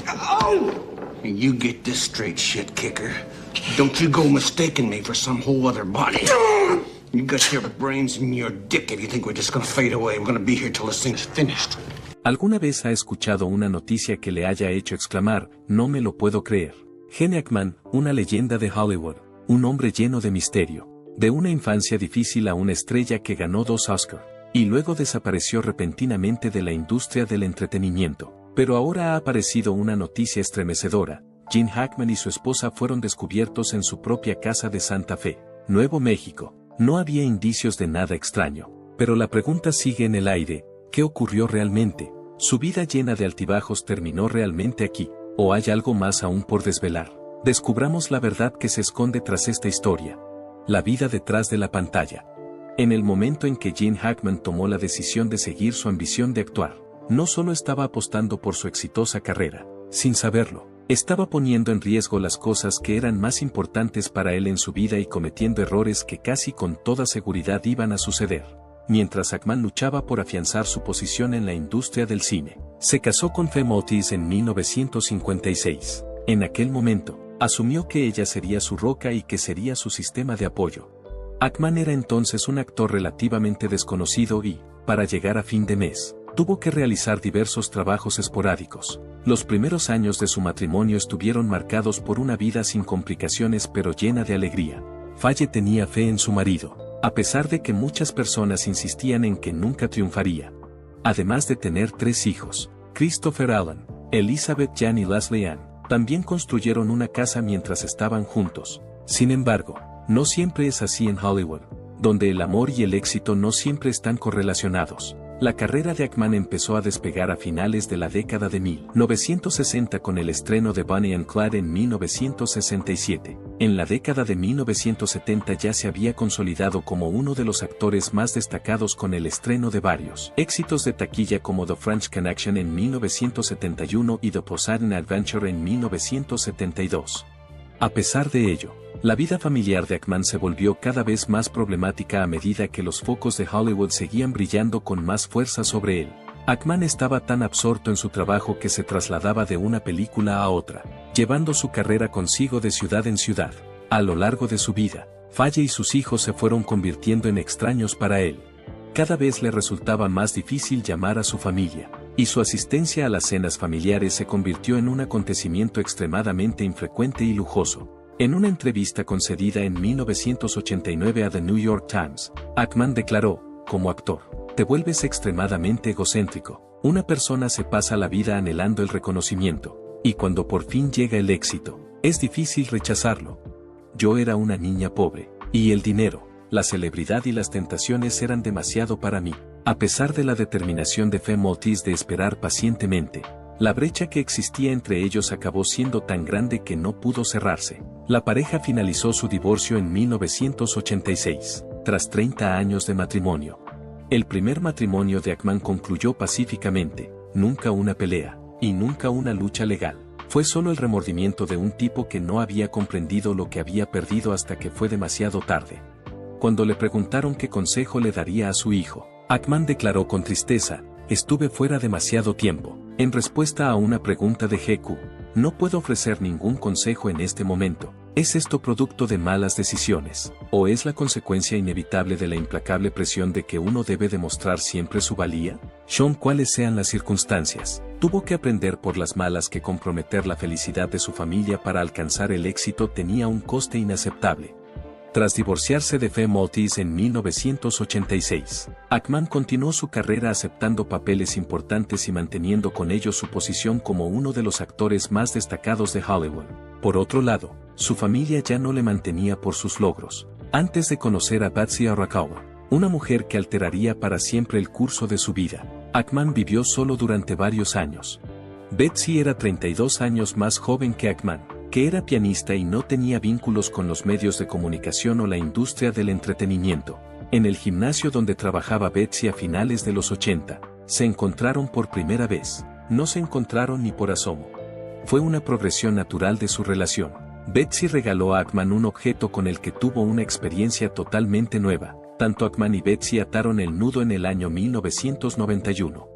Oh! And you get this straight, shit kicker. Don't you go mistaking me for some whole other body. You got your brains in your dick if you think we're just gonna fade away. We're gonna be here till this thing's finished. ¿Alguna vez ha escuchado una noticia que le haya hecho exclamar, no me lo puedo creer? Gene Hackman, una leyenda de Hollywood, un hombre lleno de misterio. De una infancia difícil a una estrella que ganó 2 Oscars, y luego desapareció repentinamente de la industria del entretenimiento. Pero ahora ha aparecido una noticia estremecedora. Gene Hackman y su esposa fueron descubiertos en su propia casa de Santa Fe, Nuevo México. No había indicios de nada extraño, pero la pregunta sigue en el aire, ¿qué ocurrió realmente? ¿Su vida llena de altibajos terminó realmente aquí? ¿O hay algo más aún por desvelar? Descubramos la verdad que se esconde tras esta historia. La vida detrás de la pantalla. En el momento en que Gene Hackman tomó la decisión de seguir su ambición de actuar, no solo estaba apostando por su exitosa carrera, sin saberlo, estaba poniendo en riesgo las cosas que eran más importantes para él en su vida y cometiendo errores que casi con toda seguridad iban a suceder. Mientras Hackman luchaba por afianzar su posición en la industria del cine, se casó con Femme Otis en 1956. En aquel momento, asumió que ella sería su roca y que sería su sistema de apoyo. Hackman era entonces un actor relativamente desconocido y, para llegar a fin de mes, tuvo que realizar diversos trabajos esporádicos. Los primeros años de su matrimonio estuvieron marcados por una vida sin complicaciones pero llena de alegría. Faye tenía fe en su marido, a pesar de que muchas personas insistían en que nunca triunfaría. Además de tener 3 hijos, Christopher Allen, Elizabeth Jan y Leslie Ann, también construyeron una casa mientras estaban juntos. Sin embargo, no siempre es así en Hollywood, donde el amor y el éxito no siempre están correlacionados. La carrera de Hackman empezó a despegar a finales de la década de 1960 con el estreno de Bonnie and Clyde en 1967. En la década de 1970 ya se había consolidado como uno de los actores más destacados con el estreno de varios éxitos de taquilla como The French Connection en 1971 y The Poseidon Adventure en 1972. A pesar de ello, la vida familiar de Hackman se volvió cada vez más problemática a medida que los focos de Hollywood seguían brillando con más fuerza sobre él. Hackman estaba tan absorto en su trabajo que se trasladaba de una película a otra, llevando su carrera consigo de ciudad en ciudad. A lo largo de su vida, Faye y sus hijos se fueron convirtiendo en extraños para él. Cada vez le resultaba más difícil llamar a su familia, y su asistencia a las cenas familiares se convirtió en un acontecimiento extremadamente infrecuente y lujoso. En una entrevista concedida en 1989 a The New York Times, Hackman declaró, como actor, te vuelves extremadamente egocéntrico. Una persona se pasa la vida anhelando el reconocimiento, y cuando por fin llega el éxito, es difícil rechazarlo. Yo era una niña pobre, y el dinero, la celebridad y las tentaciones eran demasiado para mí. A pesar de la determinación de Femme Otis de esperar pacientemente, la brecha que existía entre ellos acabó siendo tan grande que no pudo cerrarse. La pareja finalizó su divorcio en 1986, tras 30 años de matrimonio. El primer matrimonio de Hackman concluyó pacíficamente, nunca una pelea, y nunca una lucha legal. Fue solo el remordimiento de un tipo que no había comprendido lo que había perdido hasta que fue demasiado tarde. Cuando le preguntaron qué consejo le daría a su hijo, Hackman declaró con tristeza, estuve fuera demasiado tiempo. En respuesta a una pregunta de GQ, no puedo ofrecer ningún consejo en este momento. ¿Es esto producto de malas decisiones, o es la consecuencia inevitable de la implacable presión de que uno debe demostrar siempre su valía? Sean cuales sean las circunstancias, tuvo que aprender por las malas que comprometer la felicidad de su familia para alcanzar el éxito tenía un coste inaceptable. Tras divorciarse de Femme Otis en 1986, Hackman continuó su carrera aceptando papeles importantes y manteniendo con ello su posición como uno de los actores más destacados de Hollywood. Por otro lado, su familia ya no le mantenía por sus logros. Antes de conocer a Betsy Arakawa, una mujer que alteraría para siempre el curso de su vida, Hackman vivió solo durante varios años. Betsy era 32 años más joven que Hackman, que era pianista y no tenía vínculos con los medios de comunicación o la industria del entretenimiento. En el gimnasio donde trabajaba Betsy a finales de los 80, se encontraron por primera vez. No se encontraron ni por asomo. Fue una progresión natural de su relación. Betsy regaló a Hackman un objeto con el que tuvo una experiencia totalmente nueva. Tanto Hackman y Betsy ataron el nudo en el año 1991.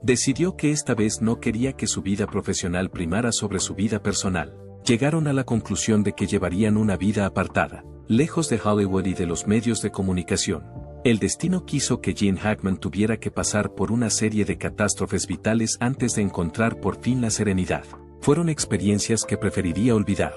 Decidió que esta vez no quería que su vida profesional primara sobre su vida personal. Llegaron a la conclusión de que llevarían una vida apartada, lejos de Hollywood y de los medios de comunicación. El destino quiso que Gene Hackman tuviera que pasar por una serie de catástrofes vitales antes de encontrar por fin la serenidad. Fueron experiencias que preferiría olvidar.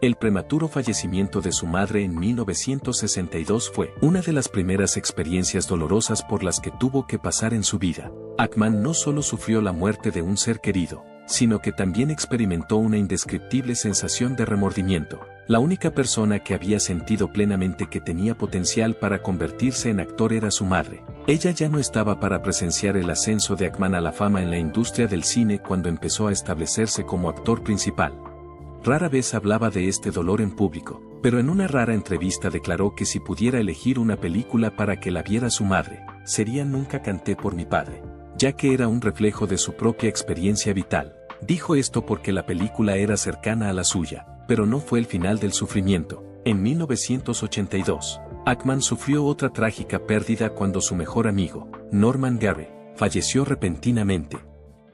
El prematuro fallecimiento de su madre en 1962 fue una de las primeras experiencias dolorosas por las que tuvo que pasar en su vida. Hackman no solo sufrió la muerte de un ser querido, sino que también experimentó una indescriptible sensación de remordimiento. La única persona que había sentido plenamente que tenía potencial para convertirse en actor era su madre. Ella ya no estaba para presenciar el ascenso de Hackman a la fama en la industria del cine cuando empezó a establecerse como actor principal. Rara vez hablaba de este dolor en público, pero en una rara entrevista declaró que si pudiera elegir una película para que la viera su madre, sería Nunca canté por mi padre, ya que era un reflejo de su propia experiencia vital. Dijo esto porque la película era cercana a la suya, pero no fue el final del sufrimiento. En 1982, Hackman sufrió otra trágica pérdida cuando su mejor amigo, Norman Gary, falleció repentinamente.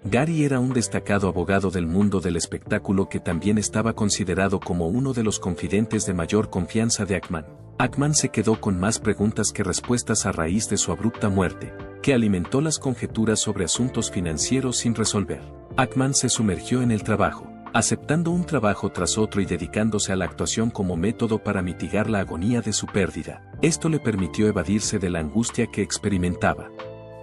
Gary era un destacado abogado del mundo del espectáculo que también estaba considerado como uno de los confidentes de mayor confianza de Hackman. Hackman se quedó con más preguntas que respuestas a raíz de su abrupta muerte, que alimentó las conjeturas sobre asuntos financieros sin resolver. Hackman se sumergió en el trabajo, aceptando un trabajo tras otro y dedicándose a la actuación como método para mitigar la agonía de su pérdida. Esto le permitió evadirse de la angustia que experimentaba.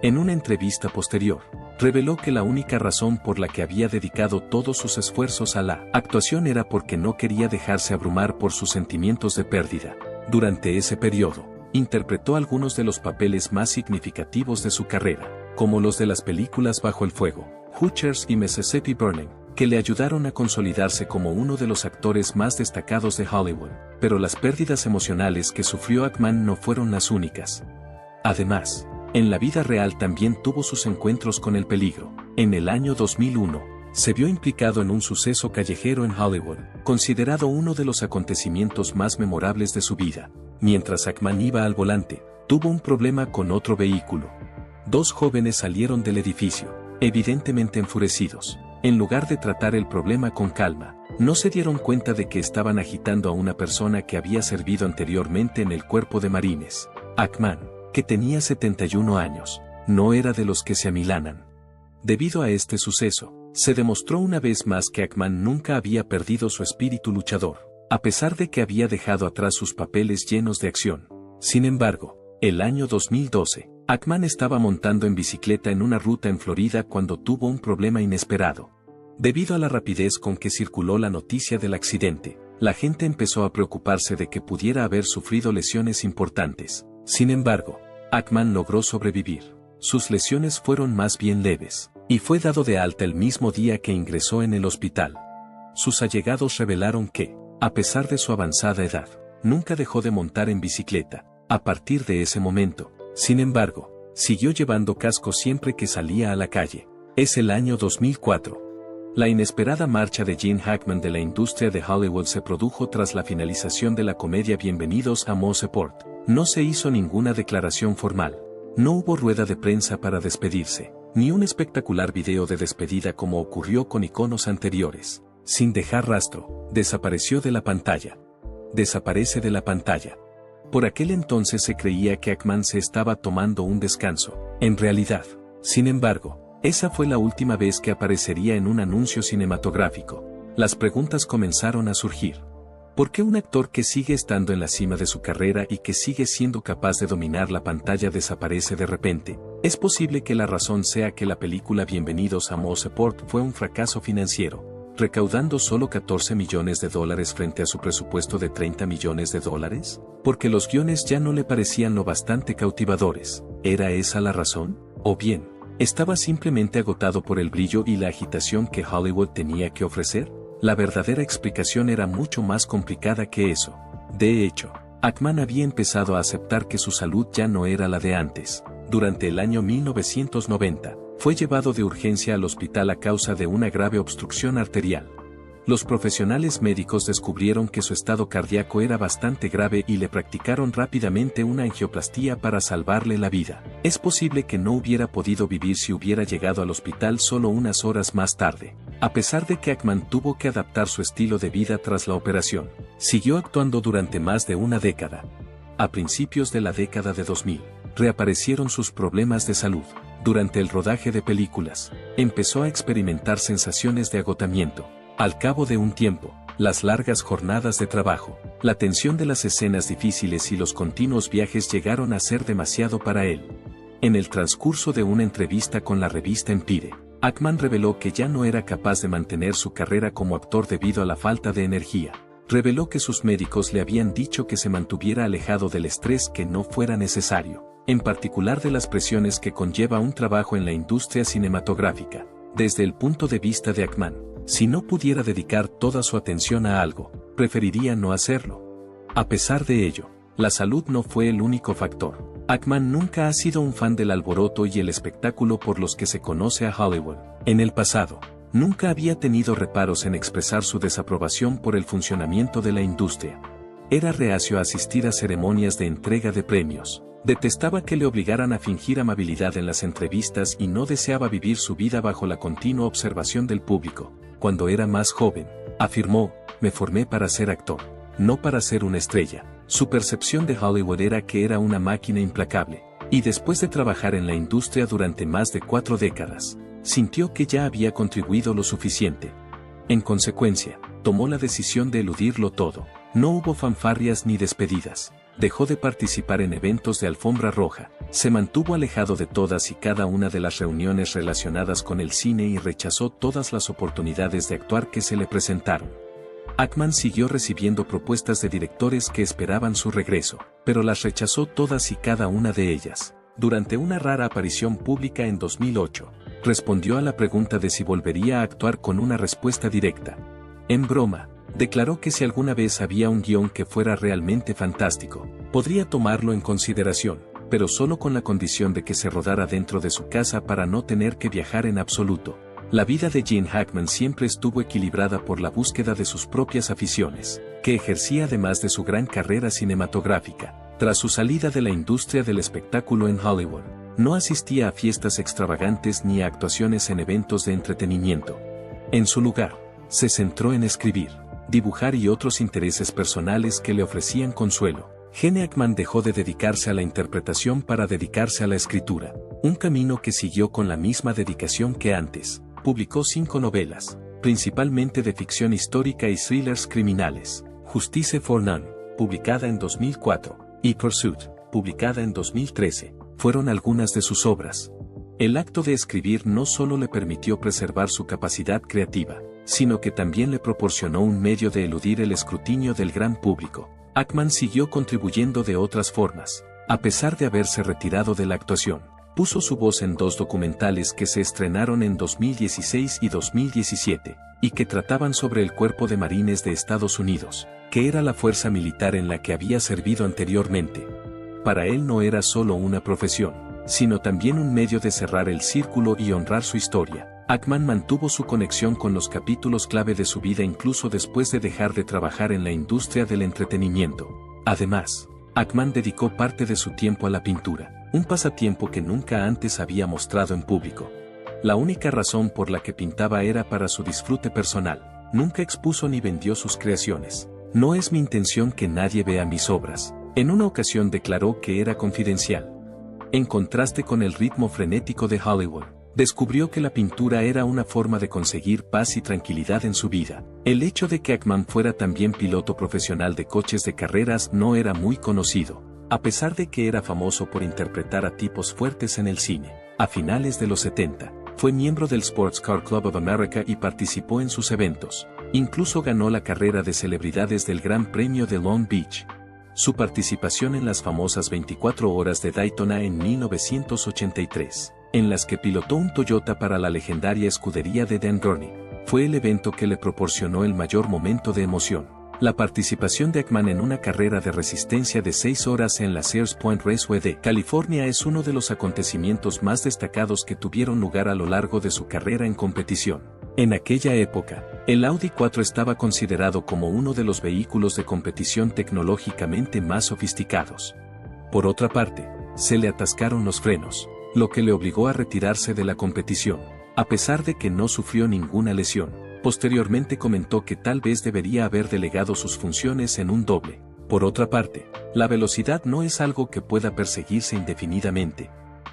En una entrevista posterior, reveló que la única razón por la que había dedicado todos sus esfuerzos a la actuación era porque no quería dejarse abrumar por sus sentimientos de pérdida. Durante ese periodo, interpretó algunos de los papeles más significativos de su carrera, como los de las películas Bajo el Fuego, Hoosiers y Mississippi Burning, que le ayudaron a consolidarse como uno de los actores más destacados de Hollywood. Pero las pérdidas emocionales que sufrió Hackman no fueron las únicas. Además, en la vida real también tuvo sus encuentros con el peligro. En el año 2001, se vio implicado en un suceso callejero en Hollywood, considerado uno de los acontecimientos más memorables de su vida. Mientras Hackman iba al volante, tuvo un problema con otro vehículo. Dos jóvenes salieron del edificio, evidentemente enfurecidos. En lugar de tratar el problema con calma, no se dieron cuenta de que estaban agitando a una persona que había servido anteriormente en el cuerpo de marines. Hackman, que tenía 71 años, no era de los que se amilanan. Debido a este suceso, se demostró una vez más que Hackman nunca había perdido su espíritu luchador, a pesar de que había dejado atrás sus papeles llenos de acción. Sin embargo, el año 2012, Hackman estaba montando en bicicleta en una ruta en Florida cuando tuvo un problema inesperado. Debido a la rapidez con que circuló la noticia del accidente, la gente empezó a preocuparse de que pudiera haber sufrido lesiones importantes. Sin embargo, Hackman logró sobrevivir. Sus lesiones fueron más bien leves, y fue dado de alta el mismo día que ingresó en el hospital. Sus allegados revelaron que, a pesar de su avanzada edad, nunca dejó de montar en bicicleta. A partir de ese momento, sin embargo, siguió llevando casco siempre que salía a la calle. Es el año 2004. La inesperada marcha de Gene Hackman de la industria de Hollywood se produjo tras la finalización de la comedia Bienvenidos a Mooseport. No se hizo ninguna declaración formal. No hubo rueda de prensa para despedirse, ni un espectacular video de despedida como ocurrió con iconos anteriores. Sin dejar rastro, desapareció de la pantalla. Desaparece de la pantalla. Por aquel entonces se creía que Hackman se estaba tomando un descanso. En realidad, sin embargo, esa fue la última vez que aparecería en un anuncio cinematográfico. Las preguntas comenzaron a surgir. ¿Por qué un actor que sigue estando en la cima de su carrera y que sigue siendo capaz de dominar la pantalla desaparece de repente? Es posible que la razón sea que la película Bienvenidos a Mooseport fue un fracaso financiero, recaudando solo $14 millones frente a su presupuesto de $30 millones. ¿Porque los guiones ya no le parecían lo bastante cautivadores? ¿Era esa la razón? ¿O bien, estaba simplemente agotado por el brillo y la agitación que Hollywood tenía que ofrecer? La verdadera explicación era mucho más complicada que eso. De hecho, Hackman había empezado a aceptar que su salud ya no era la de antes. Durante el año 1990, fue llevado de urgencia al hospital a causa de una grave obstrucción arterial. Los profesionales médicos descubrieron que su estado cardíaco era bastante grave y le practicaron rápidamente una angioplastía para salvarle la vida. Es posible que no hubiera podido vivir si hubiera llegado al hospital solo unas horas más tarde. A pesar de que Ackman tuvo que adaptar su estilo de vida tras la operación, siguió actuando durante más de una década. A principios de la década de 2000, reaparecieron sus problemas de salud. Durante el rodaje de películas, empezó a experimentar sensaciones de agotamiento. Al cabo de un tiempo, las largas jornadas de trabajo, la tensión de las escenas difíciles y los continuos viajes llegaron a ser demasiado para él. En el transcurso de una entrevista con la revista Empire, Ackman reveló que ya no era capaz de mantener su carrera como actor debido a la falta de energía. Reveló que sus médicos le habían dicho que se mantuviera alejado del estrés que no fuera necesario, en particular de las presiones que conlleva un trabajo en la industria cinematográfica. Desde el punto de vista de Ackman, si no pudiera dedicar toda su atención a algo, preferiría no hacerlo. A pesar de ello, la salud no fue el único factor. Ackman nunca ha sido un fan del alboroto y el espectáculo por los que se conoce a Hollywood. En el pasado, nunca había tenido reparos en expresar su desaprobación por el funcionamiento de la industria. Era reacio a asistir a ceremonias de entrega de premios. Detestaba que le obligaran a fingir amabilidad en las entrevistas y no deseaba vivir su vida bajo la continua observación del público. Cuando era más joven, afirmó, me formé para ser actor, no para ser una estrella. Su percepción de Hollywood era que era una máquina implacable, y después de trabajar en la industria durante más de 4 décadas, sintió que ya había contribuido lo suficiente. En consecuencia, tomó la decisión de eludirlo todo. No hubo fanfarrias ni despedidas. Dejó de participar en eventos de alfombra roja, se mantuvo alejado de todas y cada una de las reuniones relacionadas con el cine y rechazó todas las oportunidades de actuar que se le presentaron. Ackman siguió recibiendo propuestas de directores que esperaban su regreso, pero las rechazó todas y cada una de ellas. Durante una rara aparición pública en 2008, respondió a la pregunta de si volvería a actuar con una respuesta directa. En broma, declaró que si alguna vez había un guión que fuera realmente fantástico, podría tomarlo en consideración, pero solo con la condición de que se rodara dentro de su casa para no tener que viajar en absoluto. La vida de Gene Hackman siempre estuvo equilibrada por la búsqueda de sus propias aficiones, que ejercía además de su gran carrera cinematográfica. Tras su salida de la industria del espectáculo en Hollywood, no asistía a fiestas extravagantes ni a actuaciones en eventos de entretenimiento. En su lugar, se centró en escribir, dibujar y otros intereses personales que le ofrecían consuelo. Gene Hackman dejó de dedicarse a la interpretación para dedicarse a la escritura, un camino que siguió con la misma dedicación que antes. Publicó 5 novelas, principalmente de ficción histórica y thrillers criminales. Justice for None, publicada en 2004, y Pursuit, publicada en 2013, fueron algunas de sus obras. El acto de escribir no solo le permitió preservar su capacidad creativa, sino que también le proporcionó un medio de eludir el escrutinio del gran público. Ackman siguió contribuyendo de otras formas. A pesar de haberse retirado de la actuación, puso su voz en 2 documentales que se estrenaron en 2016 y 2017, y que trataban sobre el Cuerpo de Marines de Estados Unidos, que era la fuerza militar en la que había servido anteriormente. Para él no era solo una profesión, sino también un medio de cerrar el círculo y honrar su historia. Ackman mantuvo su conexión con los capítulos clave de su vida incluso después de dejar de trabajar en la industria del entretenimiento. Además, Ackman dedicó parte de su tiempo a la pintura, un pasatiempo que nunca antes había mostrado en público. La única razón por la que pintaba era para su disfrute personal. Nunca expuso ni vendió sus creaciones. No es mi intención que nadie vea mis obras. En una ocasión declaró que era confidencial. En contraste con el ritmo frenético de Hollywood, descubrió que la pintura era una forma de conseguir paz y tranquilidad en su vida. El hecho de que Ackman fuera también piloto profesional de coches de carreras no era muy conocido, a pesar de que era famoso por interpretar a tipos fuertes en el cine. A finales de los 70, fue miembro del Sports Car Club of America y participó en sus eventos. Incluso ganó la carrera de celebridades del Gran Premio de Long Beach. Su participación en las famosas 24 horas de Daytona en 1983, en las que pilotó un Toyota para la legendaria escudería de Dan Gurney, fue el evento que le proporcionó el mayor momento de emoción. La participación de Ackman en una carrera de resistencia de 6 horas en la Sears Point Raceway de California es uno de los acontecimientos más destacados que tuvieron lugar a lo largo de su carrera en competición. En aquella época, El Audi 4 estaba considerado como uno de los vehículos de competición tecnológicamente más sofisticados. Por otra parte, se le atascaron los frenos, lo que le obligó a retirarse de la competición, a pesar de que no sufrió ninguna lesión. Posteriormente comentó que tal vez debería haber delegado sus funciones en un doble. Por otra parte, la velocidad no es algo que pueda perseguirse indefinidamente.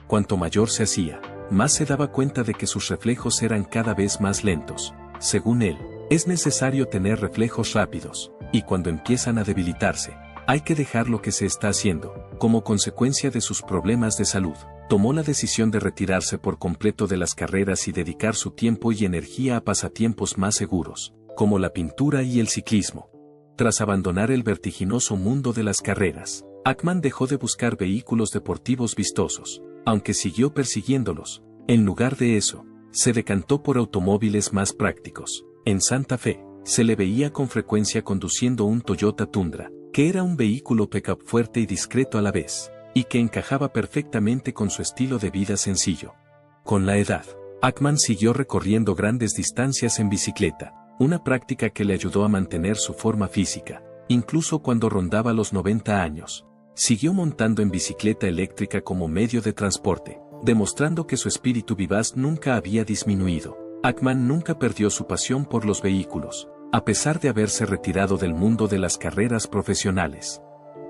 Cuanto mayor se hacía, más se daba cuenta de que sus reflejos eran cada vez más lentos. Según él, es necesario tener reflejos rápidos, y cuando empiezan a debilitarse, hay que dejar lo que se está haciendo. Como consecuencia de sus problemas de salud, tomó la decisión de retirarse por completo de las carreras y dedicar su tiempo y energía a pasatiempos más seguros, como la pintura y el ciclismo. Tras abandonar el vertiginoso mundo de las carreras, Ackman dejó de buscar vehículos deportivos vistosos, aunque siguió persiguiéndolos. En lugar de eso, se decantó por automóviles más prácticos. En Santa Fe, se le veía con frecuencia conduciendo un Toyota Tundra, que era un vehículo pick-up fuerte y discreto a la vez, y que encajaba perfectamente con su estilo de vida sencillo. Con la edad, Ackman siguió recorriendo grandes distancias en bicicleta, una práctica que le ayudó a mantener su forma física, incluso cuando rondaba los 90 años. Siguió montando en bicicleta eléctrica como medio de transporte, demostrando que su espíritu vivaz nunca había disminuido. Ackman nunca perdió su pasión por los vehículos, a pesar de haberse retirado del mundo de las carreras profesionales.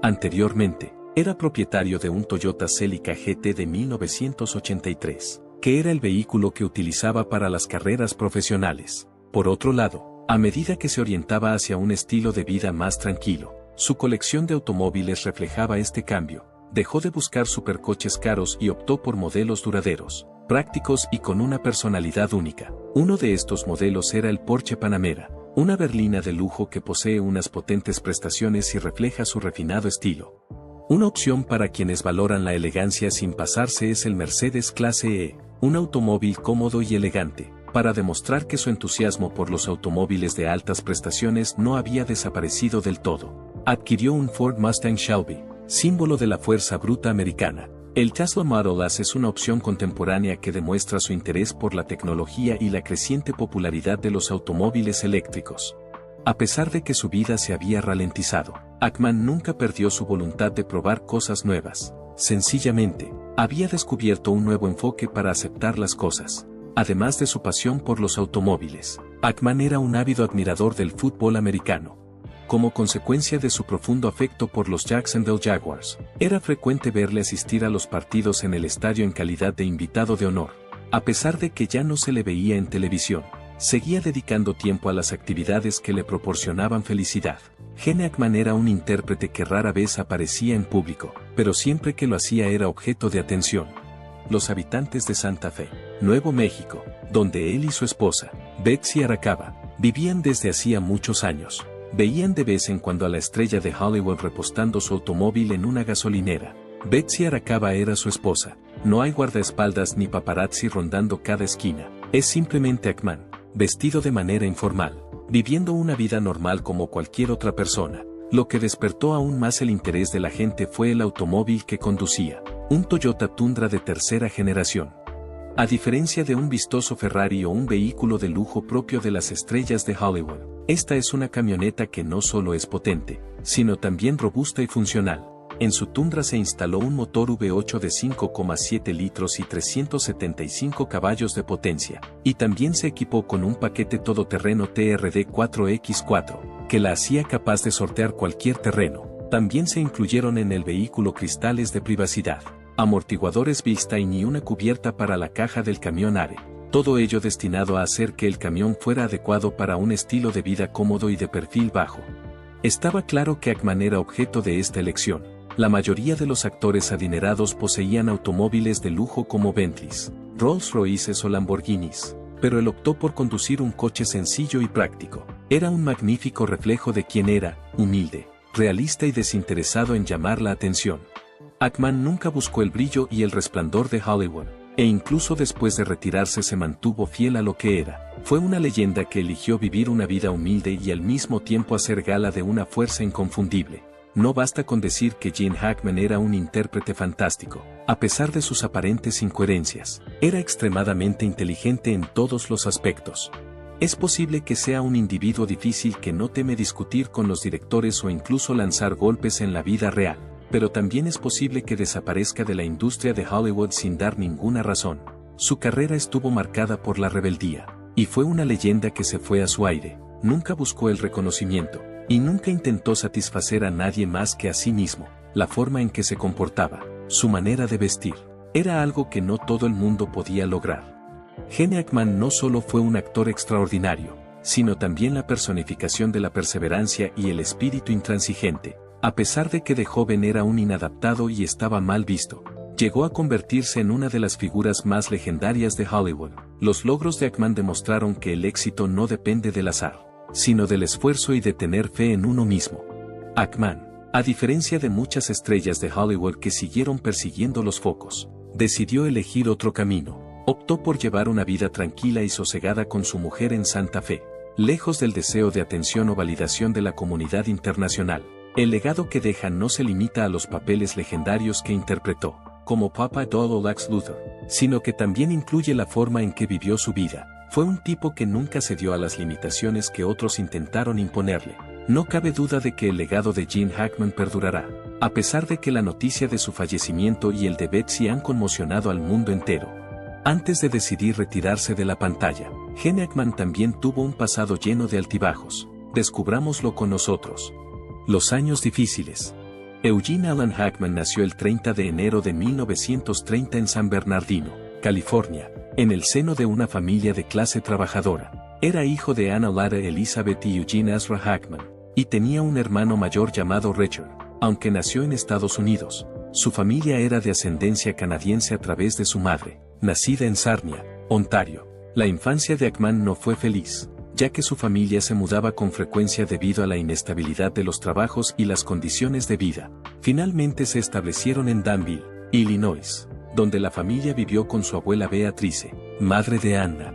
Anteriormente, era propietario de un Toyota Celica GT de 1983, que era el vehículo que utilizaba para las carreras profesionales. Por otro lado, a medida que se orientaba hacia un estilo de vida más tranquilo, su colección de automóviles reflejaba este cambio. Dejó de buscar supercoches caros y optó por modelos duraderos, prácticos y con una personalidad única. Uno de estos modelos era el Porsche Panamera, una berlina de lujo que posee unas potentes prestaciones y refleja su refinado estilo. Una opción para quienes valoran la elegancia sin pasarse es el Mercedes Clase E, un automóvil cómodo y elegante, para demostrar que su entusiasmo por los automóviles de altas prestaciones no había desaparecido del todo. Adquirió un Ford Mustang Shelby, símbolo de la fuerza bruta americana. El Tesla Model S es una opción contemporánea que demuestra su interés por la tecnología y la creciente popularidad de los automóviles eléctricos. A pesar de que su vida se había ralentizado, Ackman nunca perdió su voluntad de probar cosas nuevas. Sencillamente, había descubierto un nuevo enfoque para aceptar las cosas. Además de su pasión por los automóviles, Ackman era un ávido admirador del fútbol americano. Como consecuencia de su profundo afecto por los Jacksonville Jaguars, era frecuente verle asistir a los partidos en el estadio en calidad de invitado de honor. A pesar de que ya no se le veía en televisión, seguía dedicando tiempo a las actividades que le proporcionaban felicidad. Gene Hackman era un intérprete que rara vez aparecía en público, pero siempre que lo hacía era objeto de atención. Los habitantes de Santa Fe, Nuevo México, donde él y su esposa, Betsy Aracaba, vivían desde hacía muchos años, veían de vez en cuando a la estrella de Hollywood repostando su automóvil en una gasolinera. Betsy Aracaba era su esposa. No hay guardaespaldas ni paparazzi rondando cada esquina. Es simplemente Hackman, vestido de manera informal, viviendo una vida normal como cualquier otra persona. Lo que despertó aún más el interés de la gente fue el automóvil que conducía, un Toyota Tundra de tercera generación. A diferencia de un vistoso Ferrari o un vehículo de lujo propio de las estrellas de Hollywood, esta es una camioneta que no solo es potente, sino también robusta y funcional. En su Tundra se instaló un motor V8 de 5,7 litros y 375 caballos de potencia, y también se equipó con un paquete todoterreno TRD 4X4, que la hacía capaz de sortear cualquier terreno. También se incluyeron en el vehículo cristales de privacidad, amortiguadores Bilstein y una cubierta para la caja del camión ARE. Todo ello destinado a hacer que el camión fuera adecuado para un estilo de vida cómodo y de perfil bajo. Estaba claro que Hackman era objeto de esta elección. La mayoría de los actores adinerados poseían automóviles de lujo como Bentleys, Rolls-Royces o Lamborghinis, pero él optó por conducir un coche sencillo y práctico. Era un magnífico reflejo de quien era, humilde, realista y desinteresado en llamar la atención. Hackman nunca buscó el brillo y el resplandor de Hollywood, e incluso después de retirarse se mantuvo fiel a lo que era. Fue una leyenda que eligió vivir una vida humilde y al mismo tiempo hacer gala de una fuerza inconfundible. No basta con decir que Gene Hackman era un intérprete fantástico. A pesar de sus aparentes incoherencias, era extremadamente inteligente en todos los aspectos. Es posible que sea un individuo difícil que no teme discutir con los directores o incluso lanzar golpes en la vida real, pero también es posible que desaparezca de la industria de Hollywood sin dar ninguna razón. Su carrera estuvo marcada por la rebeldía, y fue una leyenda que se fue a su aire. Nunca buscó el reconocimiento, y nunca intentó satisfacer a nadie más que a sí mismo. La forma en que se comportaba, su manera de vestir, era algo que no todo el mundo podía lograr. Gene Hackman no solo fue un actor extraordinario, sino también la personificación de la perseverancia y el espíritu intransigente. A pesar de que de joven era un inadaptado y estaba mal visto, llegó a convertirse en una de las figuras más legendarias de Hollywood. Los logros de Hackman demostraron que el éxito no depende del azar, sino del esfuerzo y de tener fe en uno mismo. Hackman, a diferencia de muchas estrellas de Hollywood que siguieron persiguiendo los focos, decidió elegir otro camino. Optó por llevar una vida tranquila y sosegada con su mujer en Santa Fe, lejos del deseo de atención o validación de la comunidad internacional. El legado que deja no se limita a los papeles legendarios que interpretó, como Papa Doll o Lex Luthor, sino que también incluye la forma en que vivió su vida. Fue un tipo que nunca cedió a las limitaciones que otros intentaron imponerle. No cabe duda de que el legado de Gene Hackman perdurará, a pesar de que la noticia de su fallecimiento y el de Betsy han conmocionado al mundo entero. Antes de decidir retirarse de la pantalla, Gene Hackman también tuvo un pasado lleno de altibajos. Descubrámoslo con nosotros. Los años difíciles. Eugene Allen Hackman nació el 30 de enero de 1930 en San Bernardino, California, en el seno de una familia de clase trabajadora. Era hijo de Anna Lara Elizabeth y Eugene Ezra Hackman, y tenía un hermano mayor llamado Richard. Aunque nació en Estados Unidos, su familia era de ascendencia canadiense a través de su madre, nacida en Sarnia, Ontario. La infancia de Hackman no fue feliz, ya que su familia se mudaba con frecuencia debido a la inestabilidad de los trabajos y las condiciones de vida. Finalmente se establecieron en Danville, Illinois, donde la familia vivió con su abuela Beatrice, madre de Anna.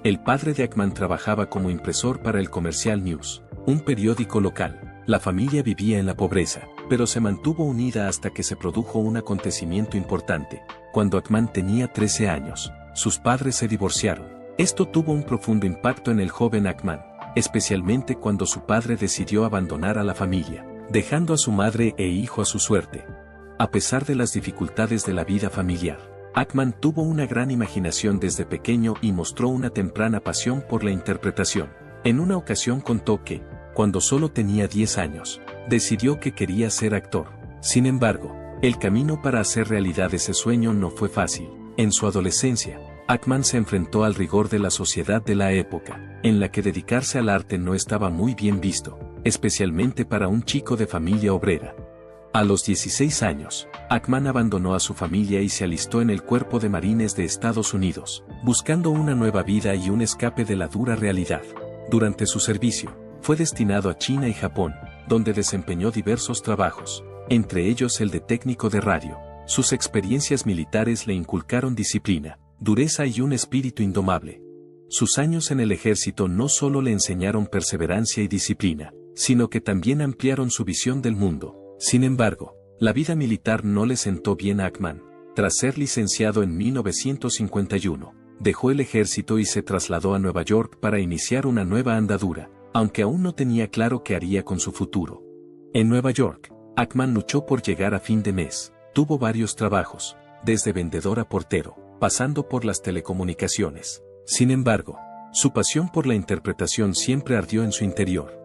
El padre de Hackman trabajaba como impresor para el Commercial News, un periódico local. La familia vivía en la pobreza, pero se mantuvo unida hasta que se produjo un acontecimiento importante. Cuando Hackman tenía 13 años, sus padres se divorciaron. Esto tuvo un profundo impacto en el joven Hackman, especialmente cuando su padre decidió abandonar a la familia, dejando a su madre e hijo a su suerte. A pesar de las dificultades de la vida familiar, Hackman tuvo una gran imaginación desde pequeño y mostró una temprana pasión por la interpretación. En una ocasión contó que, cuando solo tenía 10 años, decidió que quería ser actor. Sin embargo, el camino para hacer realidad ese sueño no fue fácil. En su adolescencia, Hackman se enfrentó al rigor de la sociedad de la época, en la que dedicarse al arte no estaba muy bien visto, especialmente para un chico de familia obrera. A los 16 años, Hackman abandonó a su familia y se alistó en el Cuerpo de Marines de Estados Unidos, buscando una nueva vida y un escape de la dura realidad. Durante su servicio, fue destinado a China y Japón, donde desempeñó diversos trabajos, entre ellos el de técnico de radio. Sus experiencias militares le inculcaron disciplina, dureza y un espíritu indomable. Sus años en el ejército no solo le enseñaron perseverancia y disciplina, sino que también ampliaron su visión del mundo. Sin embargo, la vida militar no le sentó bien a Hackman. Tras ser licenciado en 1951, dejó el ejército y se trasladó a Nueva York para iniciar una nueva andadura, aunque aún no tenía claro qué haría con su futuro. En Nueva York, Hackman luchó por llegar a fin de mes. Tuvo varios trabajos, desde vendedor a portero, pasando por las telecomunicaciones. Sin embargo, su pasión por la interpretación siempre ardió en su interior.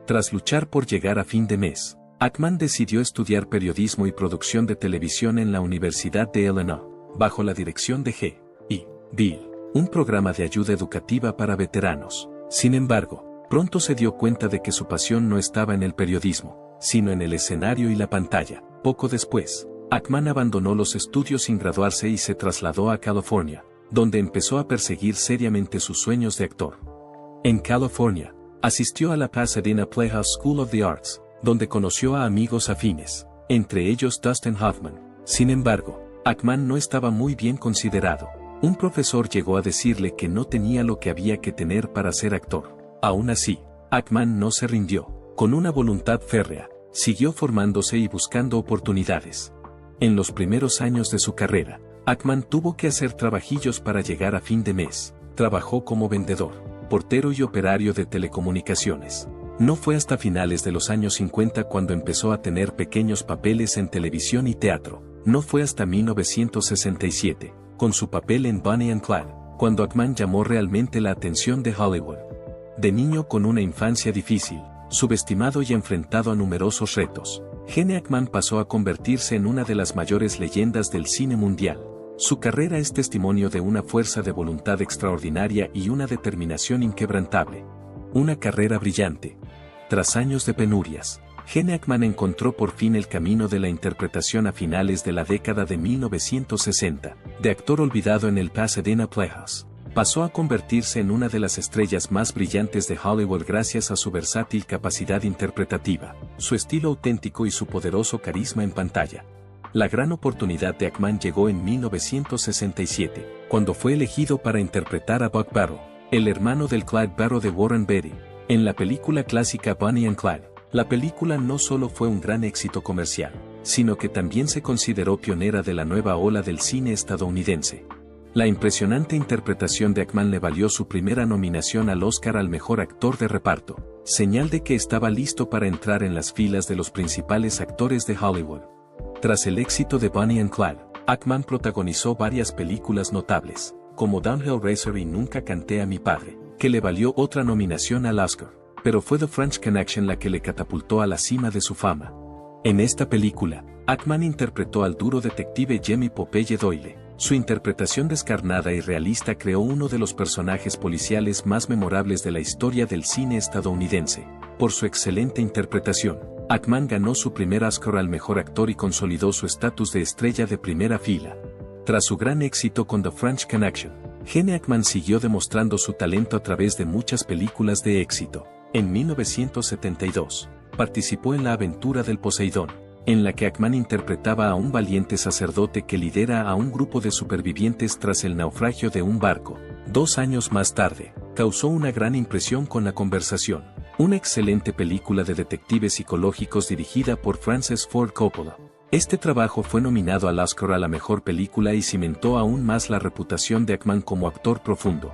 Tras luchar por llegar a fin de mes, Hackman decidió estudiar periodismo y producción de televisión en la Universidad de Illinois, bajo la dirección de G. E. Bill, un programa de ayuda educativa para veteranos. Sin embargo, pronto se dio cuenta de que su pasión no estaba en el periodismo, sino en el escenario y la pantalla. Poco después, Hackman abandonó los estudios sin graduarse y se trasladó a California, donde empezó a perseguir seriamente sus sueños de actor. En California, asistió a la Pasadena Playhouse School of the Arts, donde conoció a amigos afines, entre ellos Dustin Hoffman. Sin embargo, Hackman no estaba muy bien considerado. Un profesor llegó a decirle que no tenía lo que había que tener para ser actor. Aún así, Hackman no se rindió. Con una voluntad férrea, siguió formándose y buscando oportunidades. En los primeros años de su carrera, Hackman tuvo que hacer trabajillos para llegar a fin de mes. Trabajó como vendedor, portero y operario de telecomunicaciones. No fue hasta finales de los años 50 cuando empezó a tener pequeños papeles en televisión y teatro. No fue hasta 1967, con su papel en Bonnie and Clyde, cuando Ackman llamó realmente la atención de Hollywood. De niño con una infancia difícil, subestimado y enfrentado a numerosos retos, Gene Hackman pasó a convertirse en una de las mayores leyendas del cine mundial. Su carrera es testimonio de una fuerza de voluntad extraordinaria y una determinación inquebrantable. Una carrera brillante. Tras años de penurias, Gene Hackman encontró por fin el camino de la interpretación a finales de la década de 1960. De actor olvidado en el Pasadena Playhouse, pasó a convertirse en una de las estrellas más brillantes de Hollywood gracias a su versátil capacidad interpretativa, su estilo auténtico y su poderoso carisma en pantalla. La gran oportunidad de Hackman llegó en 1967, cuando fue elegido para interpretar a Buck Barrow, el hermano del Clyde Barrow de Warren Beatty, en la película clásica Bonnie and Clyde. La película no solo fue un gran éxito comercial, sino que también se consideró pionera de la nueva ola del cine estadounidense. La impresionante interpretación de Hackman le valió su primera nominación al Oscar al mejor actor de reparto, señal de que estaba listo para entrar en las filas de los principales actores de Hollywood. Tras el éxito de Bonnie and Clyde, Hackman protagonizó varias películas notables, como Downhill Racer y Nunca canté a mi padre, que le valió otra nominación al Oscar, pero fue The French Connection la que le catapultó a la cima de su fama. En esta película, Hackman interpretó al duro detective Jimmy Popeye Doyle. Su interpretación descarnada y realista creó uno de los personajes policiales más memorables de la historia del cine estadounidense. Por su excelente interpretación, Hackman ganó su primer Oscar al mejor actor y consolidó su estatus de estrella de primera fila. Tras su gran éxito con The French Connection, Gene Hackman siguió demostrando su talento a través de muchas películas de éxito. En 1972, participó en La aventura del Poseidón, en la que Hackman interpretaba a un valiente sacerdote que lidera a un grupo de supervivientes tras el naufragio de un barco. 2 años más tarde, causó una gran impresión con La conversación, una excelente película de detectives psicológicos dirigida por Francis Ford Coppola. Este trabajo fue nominado al Oscar a la mejor película y cimentó aún más la reputación de Hackman como actor profundo.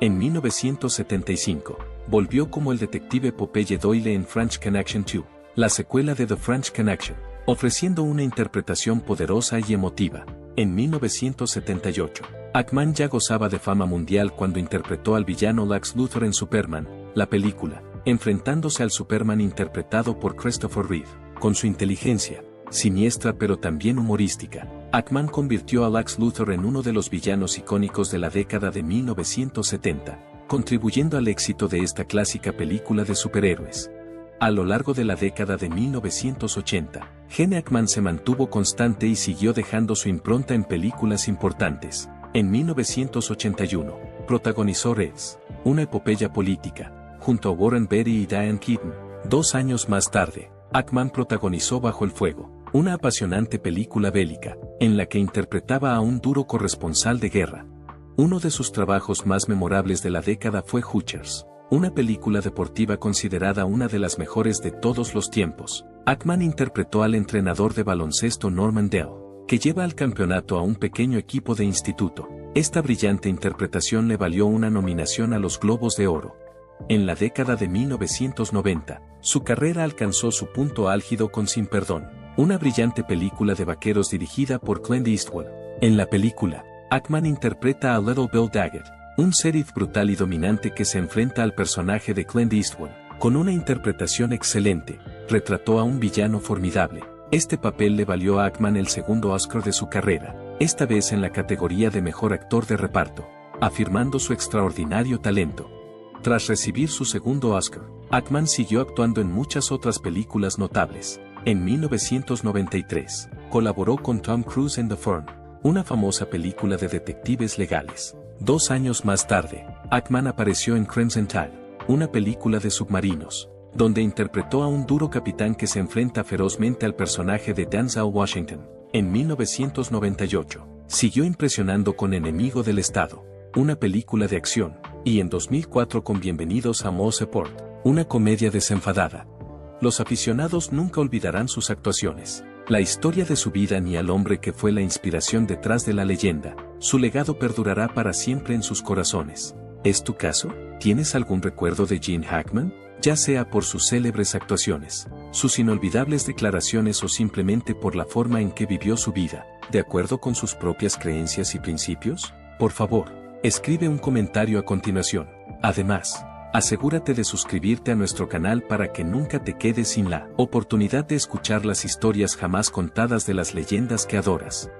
En 1975, volvió como el detective Popeye Doyle en French Connection 2, la secuela de The French Connection, ofreciendo una interpretación poderosa y emotiva. En 1978, Hackman ya gozaba de fama mundial cuando interpretó al villano Lex Luthor en Superman, la película, enfrentándose al Superman interpretado por Christopher Reeve. Con su inteligencia, siniestra pero también humorística, Hackman convirtió a Lex Luthor en uno de los villanos icónicos de la década de 1970, contribuyendo al éxito de esta clásica película de superhéroes. A lo largo de la década de 1980, Gene Hackman se mantuvo constante y siguió dejando su impronta en películas importantes. En 1981, protagonizó Reds, una epopeya política, junto a Warren Beatty y Diane Keaton. 2 años más tarde, Hackman protagonizó Bajo el Fuego, una apasionante película bélica, en la que interpretaba a un duro corresponsal de guerra. Uno de sus trabajos más memorables de la década fue Hoosiers, una película deportiva considerada una de las mejores de todos los tiempos. Hackman interpretó al entrenador de baloncesto Norman Dell, que lleva al campeonato a un pequeño equipo de instituto. Esta brillante interpretación le valió una nominación a los Globos de Oro. En la década de 1990, su carrera alcanzó su punto álgido con Sin Perdón, una brillante película de vaqueros dirigida por Clint Eastwood. En la película, Hackman interpreta a Little Bill Daggett, un sheriff brutal y dominante que se enfrenta al personaje de Clint Eastwood. Con una interpretación excelente, retrató a un villano formidable. Este papel le valió a Hackman el segundo Oscar de su carrera, esta vez en la categoría de Mejor Actor de Reparto, afirmando su extraordinario talento. Tras recibir su segundo Oscar, Hackman siguió actuando en muchas otras películas notables. En 1993, colaboró con Tom Cruise en The Firm, una famosa película de detectives legales. 2 años más tarde, Hackman apareció en Crimson Tide, una película de submarinos, donde interpretó a un duro capitán que se enfrenta ferozmente al personaje de Denzel Washington. En 1998, siguió impresionando con Enemigo del Estado, una película de acción, y en 2004 con Bienvenidos a Mooseport, una comedia desenfadada. Los aficionados nunca olvidarán sus actuaciones, la historia de su vida ni al hombre que fue la inspiración detrás de la leyenda. Su legado perdurará para siempre en sus corazones. ¿Es tu caso? ¿Tienes algún recuerdo de Gene Hackman? Ya sea por sus célebres actuaciones, sus inolvidables declaraciones o simplemente por la forma en que vivió su vida, de acuerdo con sus propias creencias y principios? Por favor, escribe un comentario a continuación. Además, asegúrate de suscribirte a nuestro canal para que nunca te quedes sin la oportunidad de escuchar las historias jamás contadas de las leyendas que adoras.